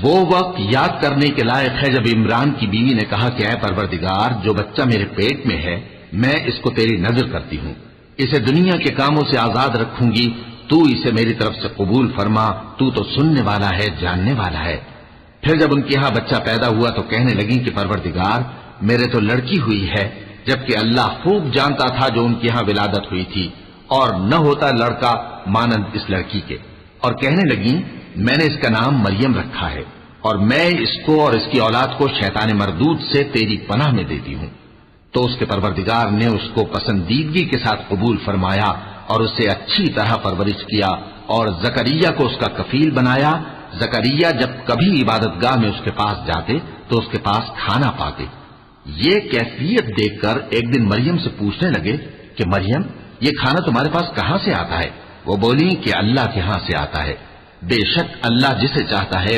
وہ وقت یاد کرنے کے لائق ہے جب عمران کی بیوی نے کہا کہ اے پروردگار، جو بچہ میرے پیٹ میں ہے میں اس کو تیری نظر کرتی ہوں، اسے دنیا کے کاموں سے آزاد رکھوں گی، تو اسے میری طرف سے قبول فرما، تو سننے والا ہے، جاننے والا ہے۔ پھر جب ان کے ہاں بچہ پیدا ہوا تو کہنے لگیں کہ پروردگار، میرے تو لڑکی ہوئی ہے، جبکہ اللہ خوب جانتا تھا جو ان کے ہاں ولادت ہوئی تھی، اور نہ ہوتا لڑکا مانند اس لڑکی کے۔ اور کہنے لگیں میں نے اس کا نام مریم رکھا ہے، اور میں اس کو اور اس کی اولاد کو شیطان مردود سے تیری پناہ میں دیتی ہوں۔ تو اس کے پروردگار نے اس کو پسندیدگی کے ساتھ قبول فرمایا اور اسے اچھی طرح پرورش کیا، اور زکریا کو اس کا کفیل بنایا۔ زکریا جب کبھی عبادت گاہ میں اس کے پاس جاتے تو اس کے پاس کھانا پاتے۔ یہ کیفیت دیکھ کر ایک دن مریم سے پوچھنے لگے کہ مریم، یہ کھانا تمہارے پاس کہاں سے آتا ہے؟ وہ بولی کہ اللہ کے ہاں سے آتا ہے، بے شک اللہ جسے چاہتا ہے